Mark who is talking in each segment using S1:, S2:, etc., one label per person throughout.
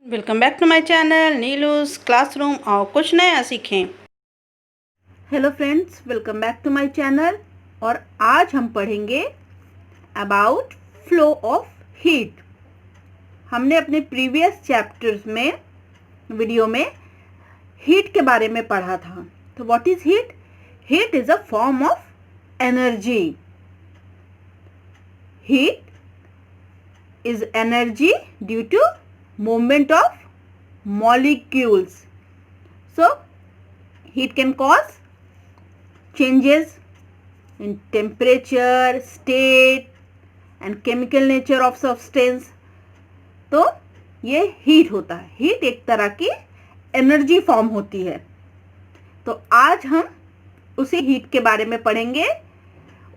S1: Welcome back to my channel Neelu's classroom. और कुछ नया सीखें। Hello friends, welcome back to my channel. और आज हम पढ़ेंगे अबाउट फ्लो ऑफ हीट। हमने अपने प्रीवियस चैप्टर्स में वीडियो में हीट के बारे में पढ़ा था। तो what is heat? Heat is a form of energy. Heat is energy due to movement of molecules. So heat can cause changes in temperature, state and chemical nature of substance. तो ये heat होता है। Heat एक तरह की energy form होती है। तो आज हम उसी हीट के बारे में पढ़ेंगे,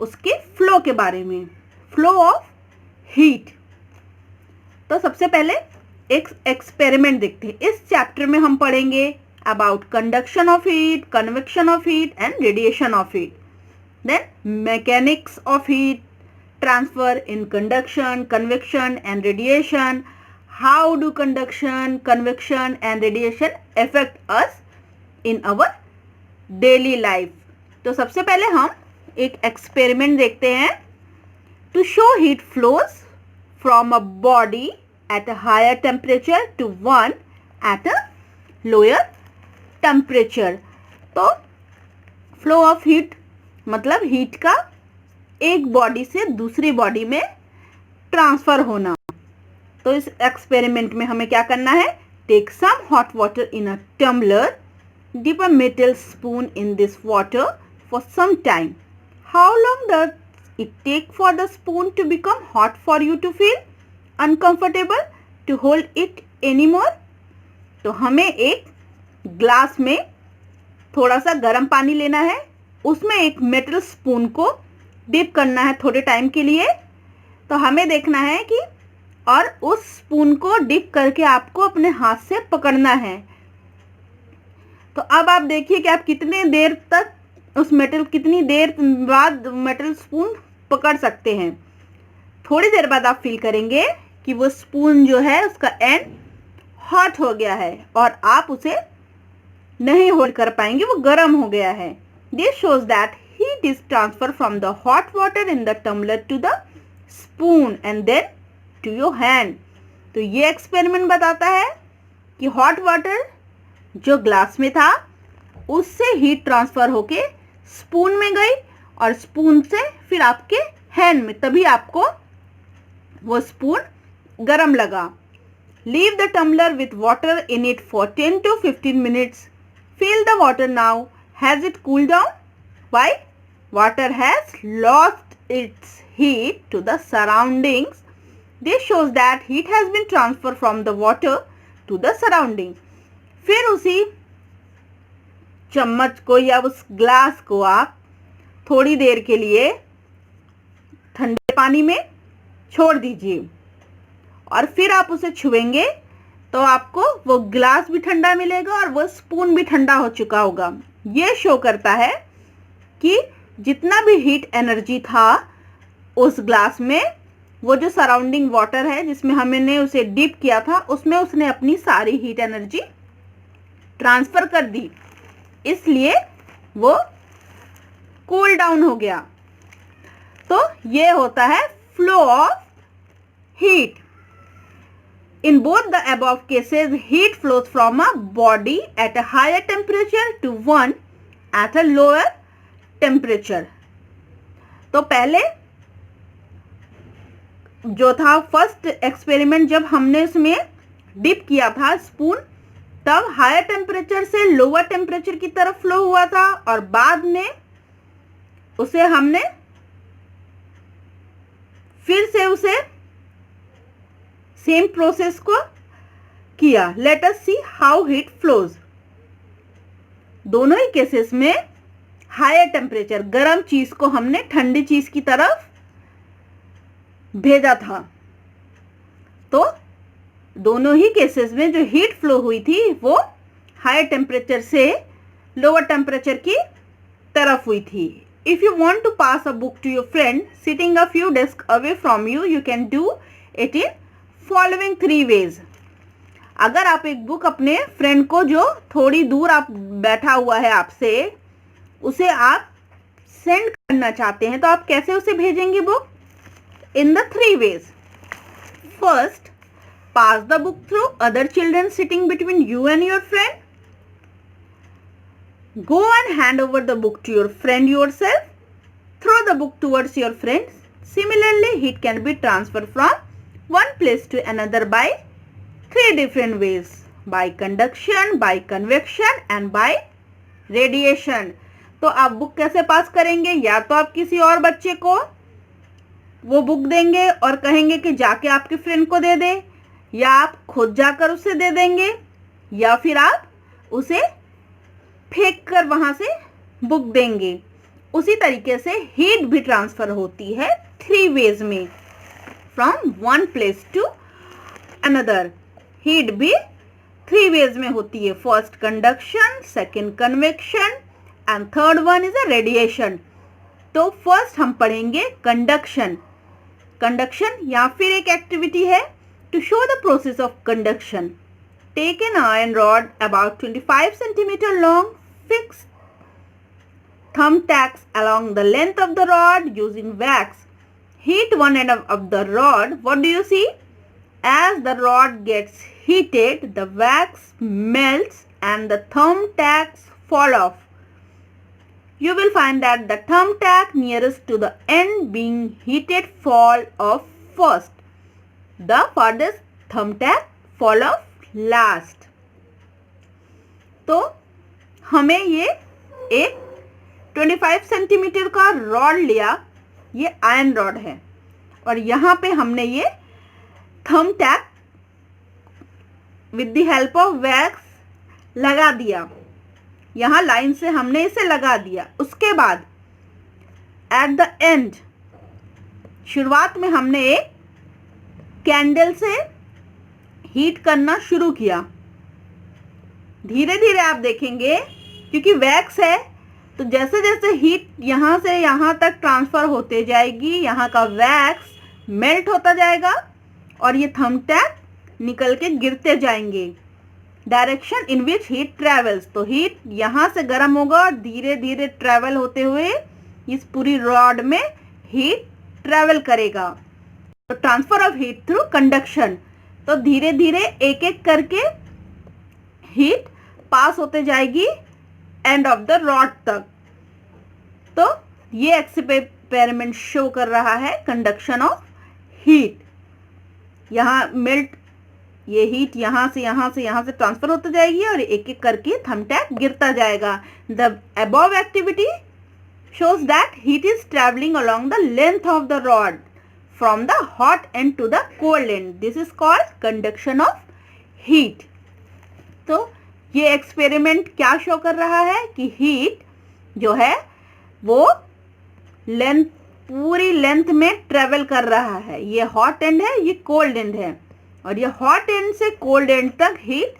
S1: उसके फ्लो के बारे में, फ्लो ऑफ हीट। तो सबसे पहले एक एक्सपेरिमेंट देखते हैं। इस चैप्टर में हम पढ़ेंगे about conduction of heat, convection of heat and radiation of heat, then mechanics of heat transfer in conduction, convection and radiation, how do conduction, convection and radiation affect us in our daily life. तो सबसे पहले हम एक experiment देखते हैं। To show heat flows from a body at a higher temperature to one at a lower temperature. तो flow of heat मतलब heat का एक बॉडी से दूसरी बॉडी में ट्रांसफर होना। तो इस एक्सपेरिमेंट में हमें क्या करना है? Take some hot water in a tumbler, dip a metal spoon in this water for some time. How long does it take for the spoon to become hot for you to feel uncomfortable to hold it anymore? तो हमें एक glass में थोड़ा सा गर्म पानी लेना है, उसमें एक मेटल स्पून को डिप करना है थोड़े टाइम के लिए। तो हमें देखना है कि और उस स्पून को डिप करके आपको अपने हाथ से पकड़ना है। तो अब आप देखिए कि आप कितने देर तक कितनी देर बाद मेटल स्पून पकड़ सकते हैं। थोड़ी देर बाद आप फील करेंगे कि वो स्पून जो है उसका एंड हॉट हो गया है और आप उसे नहीं होल्ड कर पाएंगे, वो गर्म हो गया है। This shows that heat is transfer from the hot water in the tumbler to the spoon and then to your hand. तो ये एक्सपेरिमेंट बताता है कि हॉट वाटर जो ग्लास में था उससे हीट ट्रांसफर होके स्पून में गई और स्पून से फिर आपके हैंड में, तभी आपको वो स्पून गरम लगा। Leave the tumbler with water in it for 10 to 15 minutes. Fill the water now. Has it cooled down? Why? Water has lost its heat to the surroundings. This shows that heat has been transferred from the water to the surrounding. फिर उसी चम्मच को या उस glass को आप थोड़ी देर के लिए ठंडे पानी में छोड़ दीजिए और फिर आप उसे छुएंगे तो आपको वो ग्लास भी ठंडा मिलेगा और वो स्पून भी ठंडा हो चुका होगा। ये शो करता है कि जितना भी हीट एनर्जी था उस ग्लास में, वो जो सराउंडिंग वाटर है जिसमें हमने उसे डिप किया था, उसमें उसने अपनी सारी हीट एनर्जी ट्रांसफर कर दी, इसलिए वो कूल डाउन हो गया। तो ये होता है flow of heat. In both the above cases heat flows from a body at a higher temperature to one at a lower temperature. तो पहले जो था फर्स्ट एक्सपेरिमेंट, जब हमने उसमें डिप किया था स्पून, तब हायर टेम्परेचर से लोअर टेम्परेचर की तरफ फ्लो हुआ था और बाद में उसे हमने फिर से उसे सेम प्रोसेस को किया। Let us see how heat flows. दोनों ही केसेस में हायर टेम्परेचर, गर्म चीज को हमने ठंडी चीज की तरफ भेजा था। तो दोनों ही केसेस में जो हीट फ्लो हुई थी वो हायर टेम्परेचर से लोअर टेम्परेचर की तरफ हुई थी। If you want to pass a book to your friend sitting a few desks away from you, you can do it in following 3 ways. अगर आप एक बुक अपने फ्रेंड को जो थोड़ी दूर आप बैठा हुआ है आपसे, उसे आप सेंड करना चाहते हैं, तो आप कैसे उसे भेजेंगे book? In the 3 ways. First, pass the book through other children sitting between you and your friend. Go and hand over the book to your friend yourself. Throw the book towards your friends. Similarly, heat can be transferred from one place to another by 3 different ways: by conduction, by convection and by radiation. तो आप book कैसे पास करेंगे? या तो आप किसी और बच्चे को वो बुक देंगे और कहेंगे कि जाके आपके फ्रेंड को दे दे, या आप खुद जाकर उसे दे देंगे, या फिर आप उसे फेंक कर वहां से बुक देंगे। उसी तरीके से हीट भी ट्रांसफर होती है 3 ways में, from one place to another. Heat भी 3 ways में होती है, first conduction, second convection and third one is a radiation. तो फर्स्ट हम पढ़ेंगे कंडक्शन। कंडक्शन या फिर एक एक्टिविटी है to show the process of conduction. Take an iron rod about 25 centimeter long, fix thumbtacks along the length of the rod using wax. Heat one end of the rod. What do you see? As the rod gets heated, the wax melts and the thumbtacks fall off. You will find that the thumbtack nearest to the end being heated fall off first. The farthest thumbtack fall off last. तो हमें ये एक 25 centimetre का rod लिया, ये iron rod है, और यहाँ पे हमने ये thumbtack with the help of wax लगा दिया। यहाँ लाइन से हमने इसे लगा दिया। उसके बाद एट द एंड, शुरुआत में हमने एक कैंडल से हीट करना शुरू किया। धीरे धीरे आप देखेंगे, क्योंकि वैक्स है, तो जैसे जैसे हीट यहाँ से यहाँ तक ट्रांसफर होते जाएगी, यहाँ का वैक्स मेल्ट होता जाएगा और ये थंबटैक निकल के गिरते जाएंगे। Direction in which heat travels, तो हीट यहाँ से गर्म होगा और धीरे धीरे ट्रेवल होते हुए इस पूरी रॉड में हीट ट्रेवल करेगा। तो transfer of heat through conduction, तो धीरे धीरे एक एक करके हीट पास होते जाएगी एंड ऑफ द रॉड तक। तो ये एक्सपेरिमेंट शो कर रहा है कंडक्शन ऑफ हीट। यहाँ मेल्ट, ये हीट यहाँ से ट्रांसफर होते जाएगी और एक एक करके थंबटैक गिरता जाएगा। The above activity shows that heat is traveling along the length of the rod from the hot end to the cold end. This is called conduction of heat. तो ये एक्सपेरिमेंट क्या शो कर रहा है कि हीट जो है वो लेंथ, पूरी लेंथ में ट्रेवल कर रहा है। ये हॉट एंड है, ये कोल्ड एंड है, और ये हॉट एंड से कोल्ड एंड तक हीट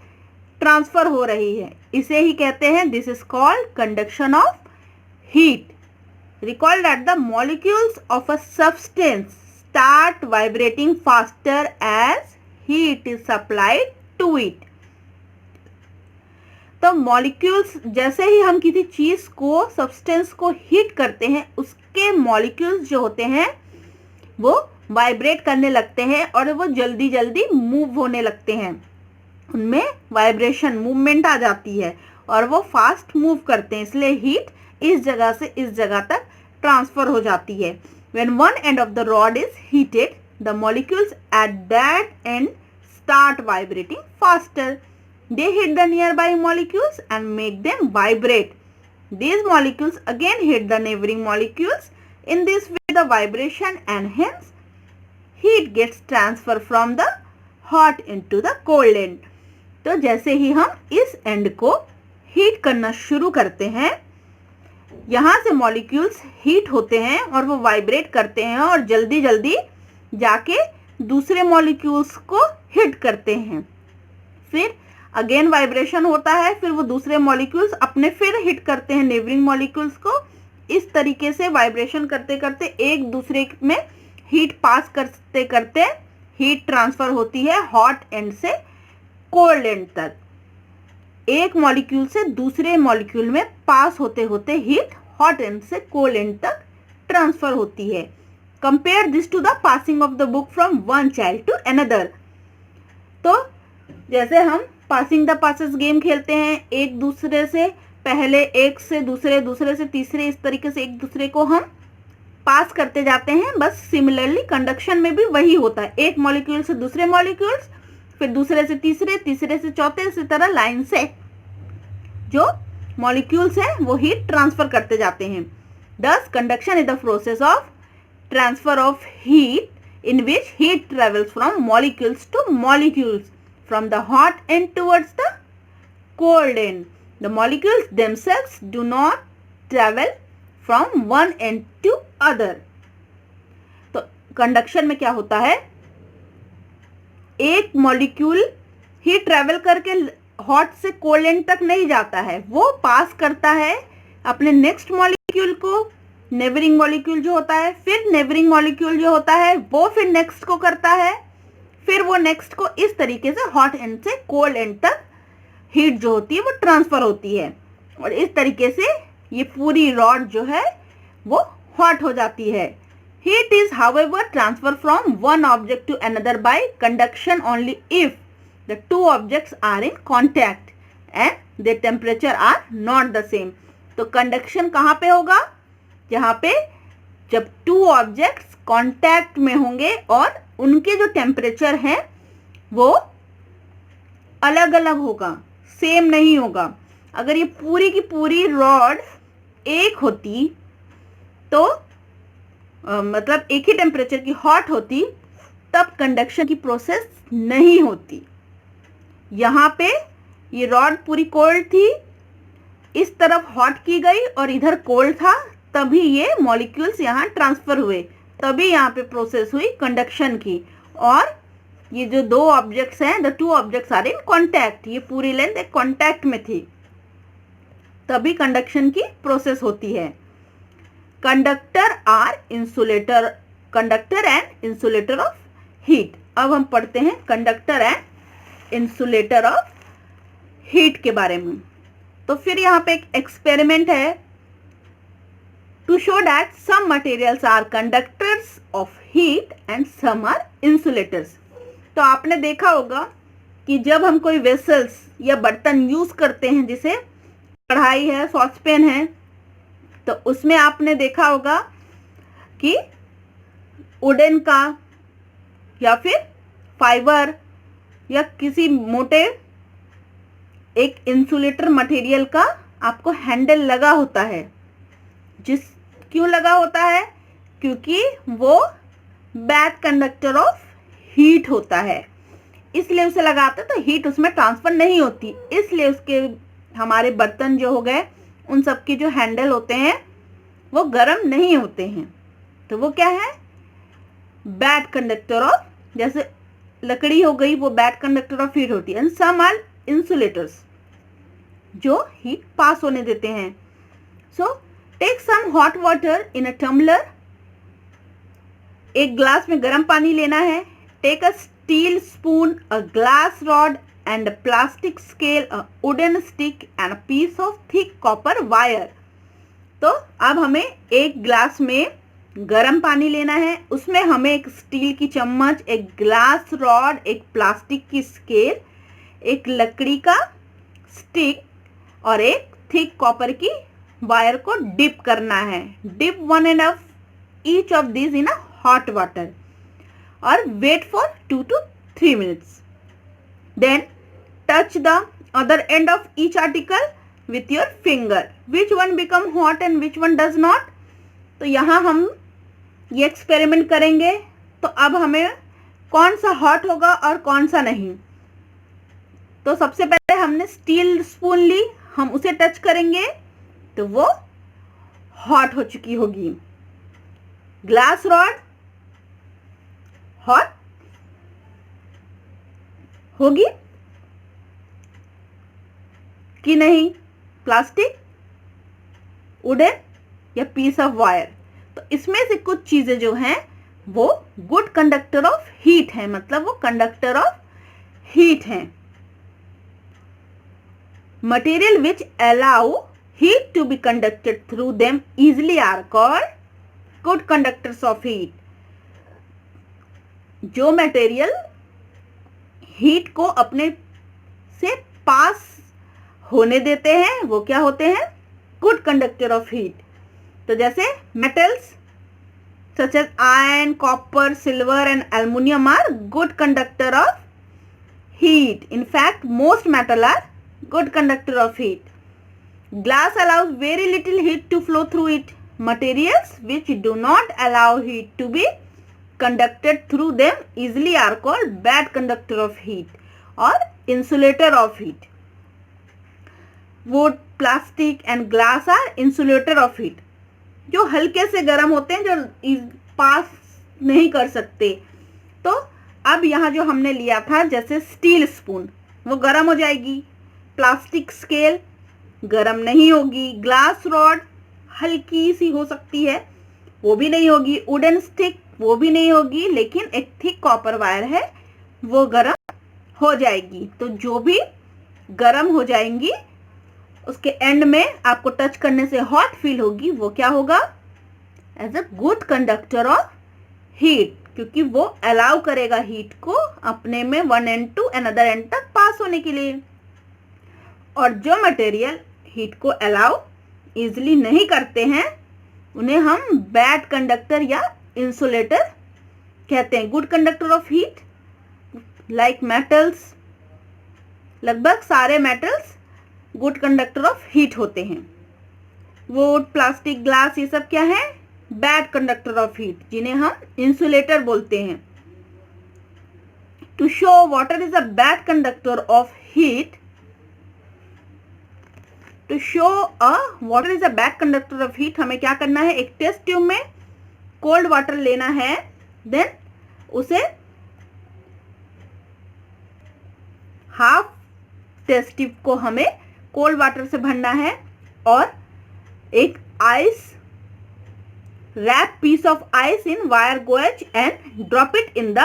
S1: ट्रांसफर हो रही है। इसे ही कहते हैं, this is called conduction of heat. Recall that the molecules of a substance start vibrating faster as heat is supplied to it. तो मॉलिक्यूल्स, जैसे ही हम किसी चीज को, सब्सटेंस को हीट करते हैं, उसके मॉलिक्यूल्स जो होते हैं वो वाइब्रेट करने लगते हैं और वो जल्दी जल्दी मूव होने लगते हैं। उनमें वाइब्रेशन, मूवमेंट आ जाती है और वो फास्ट मूव करते हैं, इसलिए हीट इस जगह से इस जगह तक ट्रांसफर हो जाती है। When one end of the rod is heated, the molecules at that end start vibrating faster. They hit the nearby molecules and make them vibrate. These molecules again hit the neighboring molecules. In this way, the vibration and hence heat gets transferred from the hot end to the cold end. तो जैसे ही हम इस and को heat करना शुरू करते हैं, यहाँ से मॉलिक्यूल्स हीट होते हैं और वो वाइब्रेट करते हैं और जल्दी जल्दी जाके दूसरे मॉलिक्यूल्स को हिट करते हैं। फिर अगेन वाइब्रेशन होता है, फिर वो दूसरे मॉलिक्यूल्स अपने फिर हिट करते हैं नेबरिंग मॉलिक्यूल्स को। इस तरीके से वाइब्रेशन करते करते एक दूसरे में हीट पास करते करते हीट ट्रांसफर होती है हॉट एंड से कोल्ड एंड तक। एक मॉलिक्यूल से दूसरे मॉलिक्यूल में पास होते होते हीट हॉट एंड से कोल्ड एंड तक ट्रांसफर होती है। Compare this to the passing of the book from one child to another. तो जैसे हम पासिंग द पासेस गेम खेलते हैं, एक दूसरे से पहले एक से दूसरे, दूसरे से तीसरे, इस तरीके से एक दूसरे को हम पास करते जाते हैं। बस सिमिलरली कंडक्शन में भी वही होता है, एक मॉलिक्यूल से दूसरे मॉलिक्यूल्स, फिर दूसरे से तीसरे, तीसरे से चौथे, इसी तरह लाइन से जो मॉलिक्यूल्स हैं वो हीट ट्रांसफर करते जाते हैं। दस conduction is the process of transfer of heat in which heat travels from molecules two molecules from the hot and towards the cold end. The molecules themselves do not travel from one end to other. तो conduction में क्या होता है, एक molecule ही travel करके hot से cold end तक नहीं जाता है, वो पास करता है अपने नेक्स्ट मॉलिक्यूल को, नेबरिंग मॉलिक्यूल जो होता है, फिर नेबरिंग मॉलिक्यूल जो होता है वो फिर नेक्स्ट को करता है, फिर वो नेक्स्ट को, इस तरीके से हॉट एंड से कोल्ड एंड तक हीट जो होती है वो ट्रांसफर होती है। और इस तरीके से ये पूरी रॉड जो है वो हॉट हो जाती है। Heat is however transfer from one object to another by conduction only if the two objects are in contact and their temperature are not the same. तो कंडक्शन कहाँ पे होगा, जहाँ पे जब टू ऑब्जेक्ट्स कॉन्टैक्ट में होंगे और उनके जो टेम्परेचर हैं वो अलग अलग होगा, सेम नहीं होगा। अगर ये पूरी की पूरी रॉड एक होती तो मतलब एक ही टेम्परेचर की हॉट होती, तब कंडक्शन की प्रोसेस नहीं होती। यहाँ पे ये रॉड पूरी कोल्ड थी, इस तरफ हॉट की गई और इधर कोल्ड था, तभी ये मॉलिक्यूल्स यहाँ ट्रांसफर हुए, तभी यहाँ पे प्रोसेस हुई कंडक्शन की। और ये जो दो ऑब्जेक्ट्स हैं, the two objects are in contact, ये पूरी लेंथ एक कॉन्टैक्ट में थी, तभी कंडक्शन की प्रोसेस होती है। Conductor or insulator, conductor and insulator of heat. अब हम पढ़ते हैं conductor and insulator of heat के बारे में। तो फिर यहाँ पे एक एक्सपेरिमेंट है, to show that some materials are conductors of heat and some are insulators. तो आपने देखा होगा कि जब हम कोई वेसल्स या बर्तन यूज करते हैं, जैसे कढ़ाई है, सॉसपेन है, तो उसमें आपने देखा होगा कि वुडन का या फिर फाइबर या किसी मोटे एक इंसुलेटर मटेरियल का आपको हैंडल लगा होता है। क्यों लगा होता है, क्योंकि वो बैड कंडक्टर ऑफ हीट होता है, इसलिए उसे लगाते तो हीट उसमें ट्रांसफर नहीं होती, इसलिए उसके हमारे बर्तन जो हो गए उन सब के जो हैंडल होते हैं वो गर्म नहीं होते हैं। तो वो क्या है, बैड कंडक्टर ऑफ, जैसे लकड़ी हो गई वो बैड कंडक्टर ऑफ हीट होती है। एंड सम आर इंसुलेटर्स जो हीट पास होने देते हैं। So take some hot water in a tumbler, एक ग्लास में गर्म पानी लेना है। Take a steel spoon, a glass rod and a plastic scale, a wooden stick and a piece of thick copper wire। तो अब हमें एक ग्लास में गर्म पानी लेना है, उसमें हमें एक स्टील की चम्मच, एक ग्लास रॉड, एक प्लास्टिक की स्केल, एक लकड़ी का स्टिक और एक थिक कॉपर की वायर को डिप करना है। Dip 1.5 each of these in a hot water और wait for 2 to 3 minutes। Then touch the other end of each article with your finger. Which one become hot and which one does not? तो यहाँ हम ये experiment करेंगे, तो अब हमें कौन सा हॉट होगा और कौन सा नहीं। तो सबसे पहले हमने स्टील स्पून ली, हम उसे टच करेंगे तो वो हॉट हो चुकी होगी। ग्लास रॉड हॉट होगी कि नहीं, प्लास्टिक, वुडन या पीस ऑफ वायर। तो इसमें से कुछ चीजें जो हैं वो गुड कंडक्टर ऑफ हीट है, मतलब वो कंडक्टर ऑफ हीट हैं। material which allow heat to be conducted through them easily are called good conductors of heat. जो मटेरियल हीट को अपने से पास होने देते हैं वो क्या होते हैं? Good conductor of heat. तो जैसे metals such as iron, copper, silver and aluminum are good conductor of heat. In fact, most metal are good conductor of heat. Glass allows very little heat to flow through it. Materials which do not allow heat to be conducted through them easily are called bad conductor of heat or insulator of heat. Wood, plastic and glass are insulator of heat. जो हल्के से गर्म होते हैं, जो पास नहीं कर सकते. तो अब यहाँ जो हमने लिया था जैसे स्टील स्पून, वो गर्म हो जाएगी. प्लास्टिक स्केल गर्म नहीं होगी. ग्लास रॉड हल्की सी हो सकती है, वो भी नहीं होगी. वुडन स्टिक वो भी नहीं होगी, लेकिन एक थिक कॉपर वायर है वो गर्म हो जाएगी. तो जो भी गर्म हो जाएंगी उसके एंड में आपको टच करने से हॉट फील होगी, वो क्या होगा? As a good conductor of heat, क्योंकि वो अलाउ करेगा हीट को अपने में one end to another end तक पास होने के लिए. और जो मटेरियल हीट को अलाउ इजिली नहीं करते हैं उन्हें हम बैड कंडक्टर या इंसुलेटर कहते हैं. Good conductor of heat like metals, लगभग सारे metals good conductor of heat होते हैं. वुड, प्लास्टिक, ग्लास ये सब क्या है? बैड कंडक्टर ऑफ हीट, जिन्हें हम इंसुलेटर बोलते हैं. To show water is a bad conductor of heat, to show a water is a bad conductor of heat, हमें क्या करना है? एक टेस्ट ट्यूब में कोल्ड वाटर लेना है, देन उसे हाफ टेस्ट ट्यूब को हमें कोल्ड वाटर से भरना है और एक ice wrap piece of ice in wire gauze and drop it in the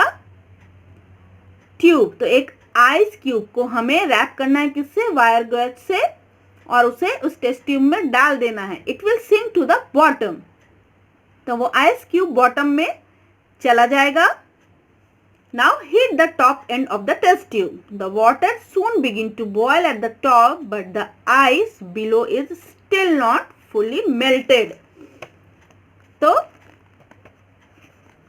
S1: tube. तो एक आइस क्यूब को हमें रैप करना है किससे? वायर गोएज से, और उसे उस टेस्ट ट्यूब में डाल देना है. It will sink to the bottom. तो वो आइस क्यूब बॉटम में चला जाएगा. Now heat the top end of the test tube. The water soon begin to boil at the top, but the ice below is still not fully melted. तो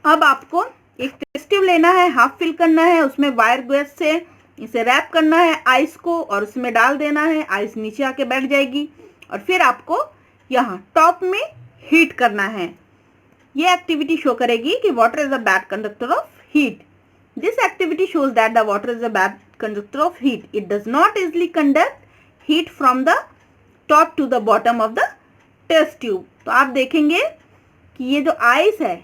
S1: अब आपको एक test tube लेना है, half fill करना है, उसमें wire gas से इसे रैप करना है आइस को और उसमें डाल देना है. आइस नीचे आके बैठ जाएगी और फिर आपको यहाँ टॉप में हीट करना है. ये एक्टिविटी शो करेगी कि water is a bad conductor of heat. This activity shows that the water is a bad conductor of heat. It does not easily conduct heat from the top to the bottom of the test tube. तो आप देखेंगे कि ये जो ice है,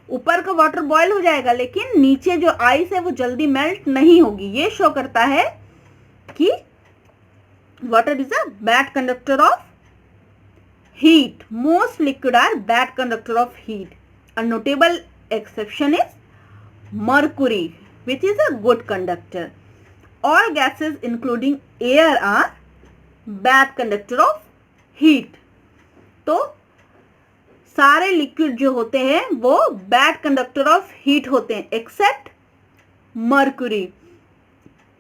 S1: ऊपर का water boil हो जाएगा लेकिन नीचे जो आइस है वो जल्दी मेल्ट नहीं होगी. ये शो करता है कि water is a bad conductor of heat. Most liquid are bad conductor of heat. A notable exception is mercury, which is a good conductor. All gases including air are bad conductor of heat. तो सारे liquid जो होते हैं वो bad conductor of heat होते हैं accept mercury.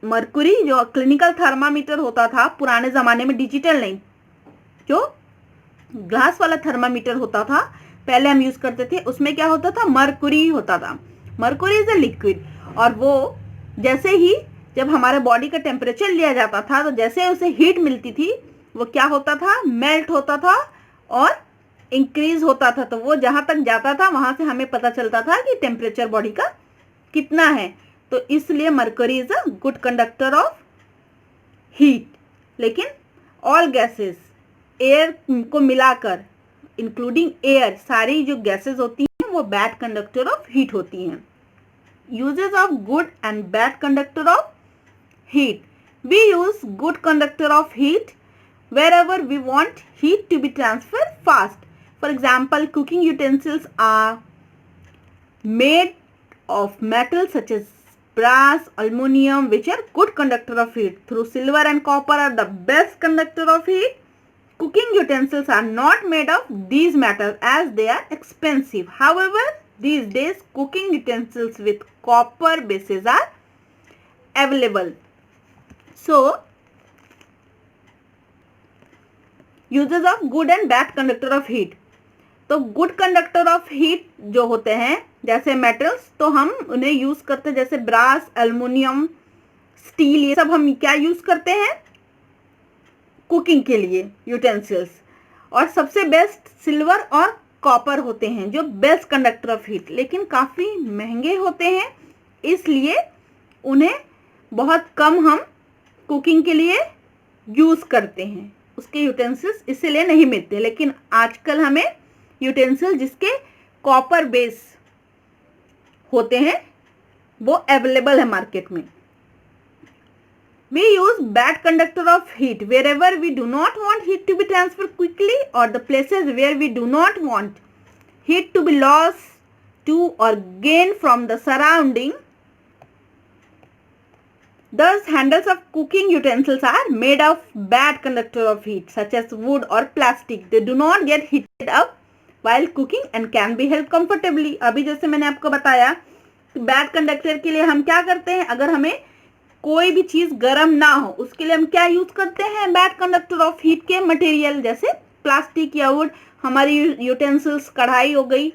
S1: Mercury जो clinical thermometer होता था पुराने ज़माने में, डिजिटल नहीं, जो ग्लास वाला थर्मामीटर होता था पहले हम यूज़ करते थे, उसमें क्या होता था? मर्क्यूरी होता था. मर्क्यूरी इज अ लिक्विड और वो जैसे ही जब हमारे बॉडी का टेम्परेचर लिया जाता था तो जैसे उसे हीट मिलती थी वो क्या होता था? मेल्ट होता था और इंक्रीज होता था. तो वो जहाँ तक जाता था वहाँ से हमें पता चलता था कि टेम्परेचर बॉडी का कितना है. तो इसलिए mercury is a good conductor of heat. लेकिन ऑल गैसेस, एयर को मिलाकर इंक्लूडिंग एयर, सारी जो गैसेस होती हैं वो बैड कंडक्टर ऑफ हीट होती हैं. Uses of good and bad conductor of heat. We use good conductor of heat wherever we want heat to be transferred fast. For example, cooking utensils are made of metal such as brass, aluminum, which are good conductor of heat. Through silver and copper are the best conductor of heat. Cooking utensils are not made of these metals as they are expensive. However, these days cooking utensils with copper bases are available. So, uses of good and bad conductor of heat. तो good conductor of heat जो होते हैं जैसे metals, तो हम उन्हें use करते हैं, जैसे ब्रास, एल्युमिनियम, स्टील, ये सब हम क्या यूज करते हैं कुकिंग के लिए यूटेंसिल्स. और सबसे बेस्ट सिल्वर और कॉपर होते हैं जो बेस्ट कंडक्टर ऑफ हीट, लेकिन काफ़ी महंगे होते हैं, इसलिए उन्हें बहुत कम हम कुकिंग के लिए यूज़ करते हैं. उसके यूटेंसिल्स इसलिए नहीं मिलते. लेकिन आजकल हमें यूटेंसिल जिसके कॉपर बेस होते हैं वो अवेलेबल है मार्केट में. We use bad conductor of heat wherever we do not want heat to be transferred quickly or the places where we do not want heat to be lost to or gained from the surrounding. Thus, handles of cooking utensils are made of bad conductor of heat such as wood or plastic. They do not get heated up while cooking and can be held comfortably. अभी जैसे मैंने आपको बताया bad conductor के लिए हम क्या करते हैं, अगर हमें कोई भी चीज़ गर्म ना हो उसके लिए हम क्या यूज़ करते हैं बैड कंडक्टर ऑफ हीट के मटेरियल, जैसे प्लास्टिक या वुड. हमारी यूटेंसिल्स, कढ़ाई हो गई,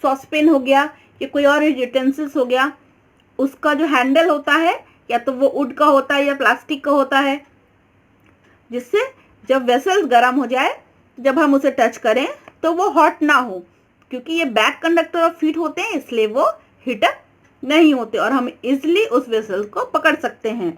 S1: सॉसपेन हो गया, या कोई और यूटेंसिल्स हो गया, उसका जो हैंडल होता है या तो वो वुड का होता है या प्लास्टिक का होता है, जिससे जब वेसल्स गर्म हो जाए, जब हम उसे टच करें तो वो हॉट ना हो, क्योंकि ये बैड कंडक्टर ऑफ हीट होते हैं इसलिए वो हीटअप नहीं होते और हम इजिली उस वेसल को पकड़ सकते हैं.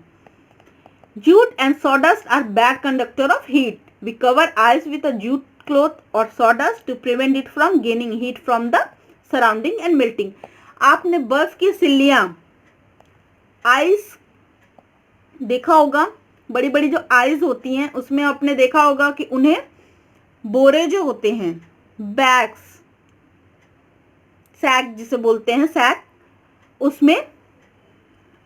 S1: Jute and sawdust are bad conductor of heat. We cover ice with a jute cloth or sawdust to prevent it from gaining heat from the surrounding and melting. आपने बर्फ की सिल्लियां, आइस देखा होगा, बड़ी बड़ी जो आइस होती हैं उसमें आपने देखा होगा कि उन्हें बोरे जो होते हैं, बैग्स, सैक जिसे बोलते हैं, सैक,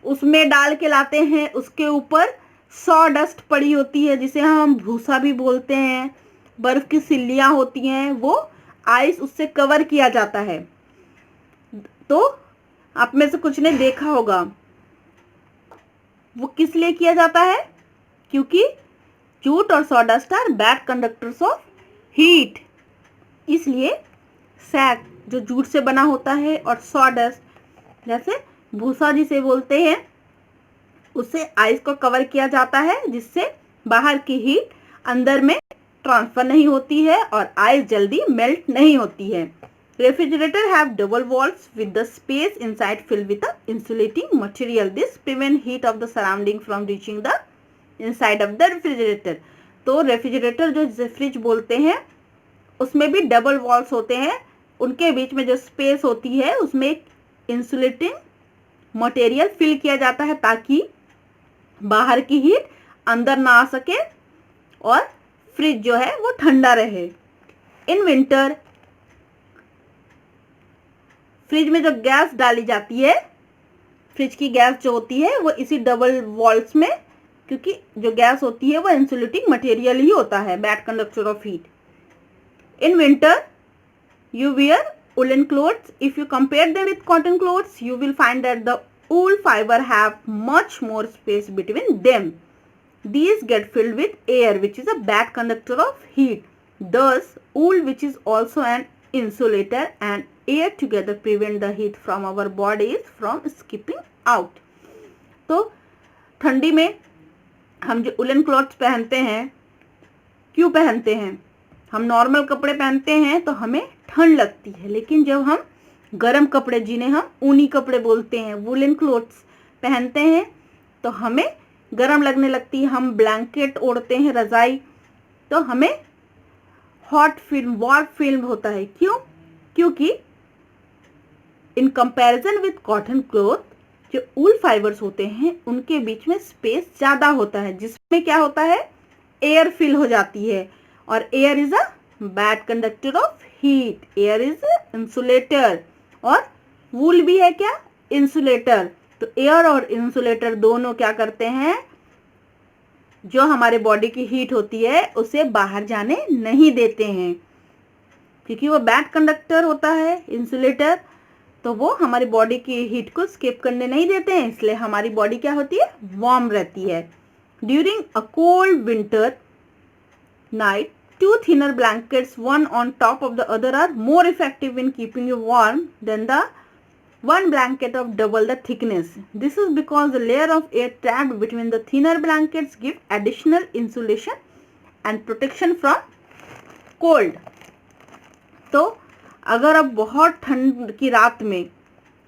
S1: उसमें डाल के लाते हैं. उसके ऊपर सॉडस्ट पड़ी होती है जिसे हम भूसा भी बोलते हैं. बर्फ की सिल्लियां होती हैं, वो आइस उससे कवर किया जाता है. तो आप में से कुछ ने देखा होगा वो किस लिए किया जाता है, क्योंकि जूट और sawdust are bad conductors of heat. इसलिए सैक जो जूट से बना होता है और सॉडस्ट जैसे भूसा जिसे बोलते हैं, उससे आइस को कवर किया जाता है, जिससे बाहर की हीट अंदर में ट्रांसफर नहीं होती है और आइस जल्दी मेल्ट नहीं होती है. Refrigerator have double walls with the space inside filled with the insulating material. This prevent heat of the surrounding from reaching the inside of the refrigerator. तो रेफ्रिजरेटर जो जिसे फ्रिज बोलते हैं उसमें भी डबल वॉल्स होते हैं. उनके बीच में जो स्पेस होती है उसमें एक इंसुलेटिंग मटेरियल फिल किया जाता है ताकि बाहर की हीट अंदर ना आ सके और फ्रिज जो है वो ठंडा रहे. इन विंटर फ्रिज में जो गैस डाली जाती है, फ्रिज की गैस जो होती है वो इसी डबल वॉल्स में, क्योंकि जो गैस होती है वो इंसुलेटिंग मटेरियल ही होता है, bad conductor of heat. In winter you wear woolen clothes. If you compare them with cotton clothes, you will find that the wool fiber have much more space between them. These get filled with air, which is a bad conductor of heat. Thus, wool, which is also an insulator, and air together prevent the heat from our bodies from escaping out. तो ठंडी में हम जो woollen clothes पहनते हैं, क्यों पहनते हैं? हम नॉर्मल कपड़े पहनते हैं तो हमें ठंड लगती है, लेकिन जब हम गर्म कपड़े, जिन्हें हम ऊनी कपड़े बोलते हैं, वुलन क्लोथ्स पहनते हैं तो हमें गर्म लगने लगती है. हम ब्लैंकेट ओढ़ते हैं, रज़ाई, तो हमें हॉट फील, वार्म फील होता है. क्यों? क्योंकि in comparison with cotton cloth जो वूल फाइबर्स होते हैं उनके बीच में स्पेस ज़्यादा होता है, जिसमें क्या होता है, एयर फिल हो जाती है. और air is a bad conductor of heat. Air is insulator और वूल भी है क्या, इंसुलेटर. तो एयर और इंसुलेटर दोनों क्या करते हैं, जो हमारे बॉडी की हीट होती है उसे बाहर जाने नहीं देते हैं, क्योंकि वो बैड कंडक्टर होता है इंसुलेटर, तो वो हमारी बॉडी की हीट को स्केप करने नहीं देते हैं, इसलिए हमारी बॉडी क्या होती है, वार्म रहती है। During a cold winter night, two thinner blankets, one on top of the other, are more effective in keeping you warm than the one blanket of double the thickness. This is because the layer of air trapped between the thinner blankets give additional insulation and protection from cold. तो अगर आप बहुत ठंड की रात में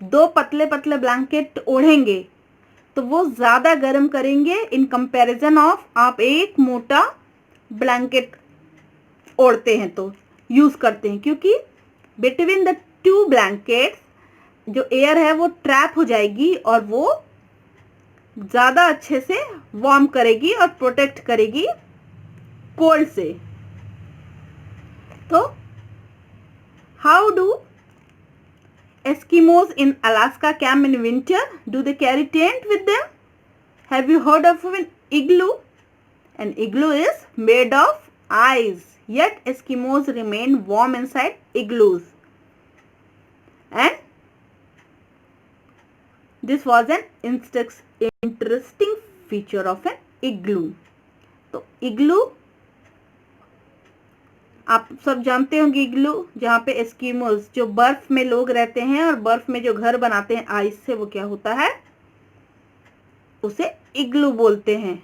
S1: दो पतले पतले ब्लैंकेट ओढ़ेंगे तो वो ज़्यादा गर्म करेंगे इन कंपैरिजन ऑफ आप एक मोटा ब्लैंकेट ओढ़ते हैं तो यूज़ करते हैं, क्योंकि बिटवीन द टू ब्लैंकेट्स जो एयर है वो ट्रैप हो जाएगी और वो ज़्यादा अच्छे से वार्म करेगी और प्रोटेक्ट करेगी कोल्ड से। तो how do Eskimos in Alaska camp in winter? Do they carry tent with them? Have you heard of an igloo? An igloo is made of ice, yet Eskimos remain warm inside igloos. And this was an interesting feature of an igloo. तो igloo आप सब जानते होंगे, इग्लू जहाँ पे Eskimos जो बर्फ में लोग रहते हैं और बर्फ में जो घर बनाते हैं आइस से, वो क्या होता है, उसे इग्लू बोलते हैं।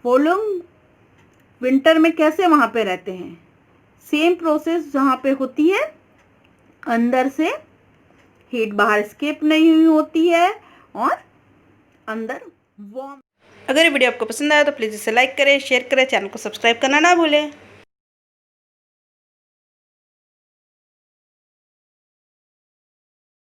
S1: वो लोग विंटर में कैसे वहाँ पे रहते हैं, सेम प्रोसेस जहाँ पे होती है, अंदर से हीट बाहर एस्केप नहीं होती है और अंदर वार्म।
S2: अगर ये वीडियो आपको पसंद आया तो प्लीज़ इसे लाइक करें, शेयर करें, चैनल को सब्सक्राइब करना ना भूलें।